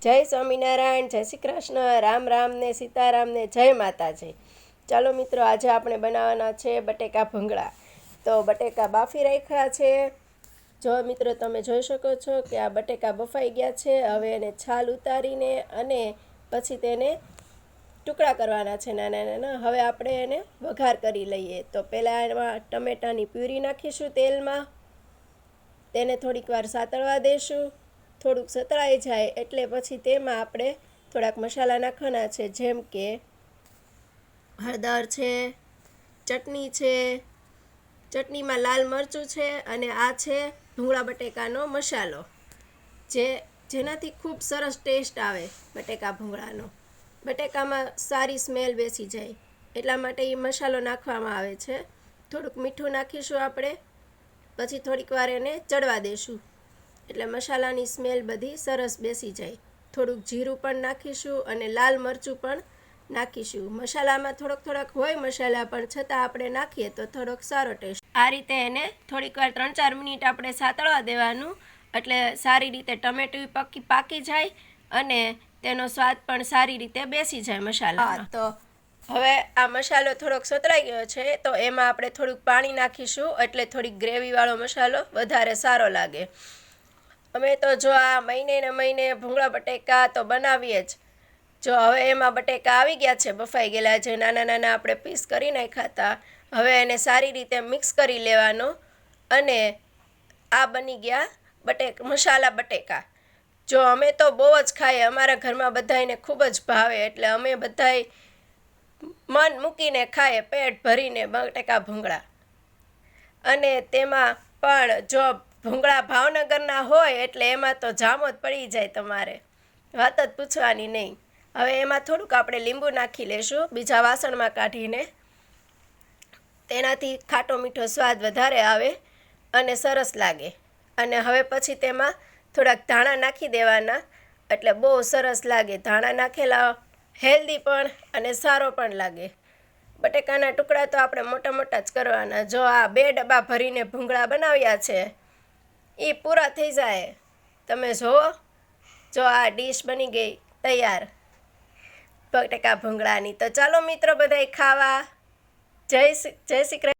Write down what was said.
જય સ્વામિનારાયણ, જય શ્રી કૃષ્ણ, રામ રામ ને સીતારામ ને જય માતાજી। ચાલો મિત્રો, આજે આપણે બનાવવાના છે બટેકા ભૂંગળા। તો બટેકા બાફી રાખ્યા છે। જો મિત્રો તમે જોઈ શકો છો કે આ બટેકા બફાઈ ગયા છે। હવે એને છાલ ઉતારીને અને પછી તેને ટુકડા કરવાના છે નાના નાના। હવે આપણે એને વઘાર કરી લઈએ। તો પહેલાં એમાં ટમેટાની પ્યુરી નાખીશું તેલમાં, તેને થોડીક વાર સાતળવા દઈશું। થોડુંક સતળાઈ જાય એટલે પછી તેમાં આપણે થોડાક મસાલા નાખવાના છે, જેમ કે હળદર છે, ચટણી છે, ચટણીમાં લાલ મરચું છે, અને આ છે ભૂંગળા બટેકાનો મસાલો, જેનાથી ખૂબ સરસ ટેસ્ટ આવે બટેકા ભૂંગળાનો। બટેકામાં સારી સ્મેલ બેસી જાય એટલા માટે એ મસાલો નાખવામાં આવે છે। થોડુંક મીઠું નાખીશું આપણે, પછી થોડીક વાર એને ચડવા દઈશું એટલે મસાલાની સ્મેલ બધી સરસ બેસી જાય। થોડુંક જીરું પણ નાખીશું અને લાલ મરચું પણ નાખીશું। મસાલામાં થોડોક હોય મસાલા, પણ છતાં આપણે નાખીએ તો થોડોક સારો ટેસ્ટ। આ રીતે એને થોડીક વાર 3-4 મિનિટ આપણે સાતળવા દેવાનું, એટલે સારી રીતે ટમેટું પાકી જાય અને તેનો સ્વાદ પણ સારી રીતે બેસી જાય મસાલામાં। તો હવે આ મસાલો થોડોક સતળાઈ ગયો છે, તો એમાં આપણે થોડુંક પાણી નાખીશું, એટલે થોડીક ગ્રેવીવાળો મસાલો વધારે સારો લાગે। અમે તો જો આ મહિને ભૂંગળા બટેકા તો બનાવીએ જ। જો હવે એમાં બટેકા આવી ગયા છે બફાઈ ગયેલા, જે નાના નાના આપણે પીસ કરી નાખ્યા હતા। હવે એને સારી રીતે મિક્સ કરી લેવાનો અને આ બની ગયા મસાલા બટેકા। જો અમે તો બહુ જ ખાઈએ, અમારા ઘરમાં બધાને ખૂબ જ ભાવે, એટલે અમે બધાય મન મૂકીને ખાઈએ, પેટ ભરીને બટેકા ભૂંગળા। અને તેમાં પણ જો ભૂંગળા ભાવનગરના હોય એટલે એમાં તો જામો જ પડી જાય, તમારે વાત જ પૂછવાની નહીં। હવે એમાં થોડુંક આપણે લીંબુ નાખી લઈશું બીજા વાસણમાં કાઢીને, તેનાથી ખાટો મીઠો સ્વાદ વધારે આવે અને સરસ લાગે। અને હવે પછી તેમાં થોડાક ધાણા નાખી દેવાના, એટલે બહુ સરસ લાગે। ધાણા નાખેલા હેલ્ધી પણ અને સારો પણ લાગે। બટેકાના ટુકડા તો આપણે મોટા મોટા જ કરવાના। જો આ 2 ડબ્બા ભરીને ભૂંગળા બનાવ્યા છે, એ પૂરા થઈ જાય। તમે જુઓ, જો આ ડીશ બની ગઈ તૈયાર બટેકા ભૂંગળાની। તો ચાલો મિત્રો બધાય ખાવા। જય શ્રી કૃષ્ણ।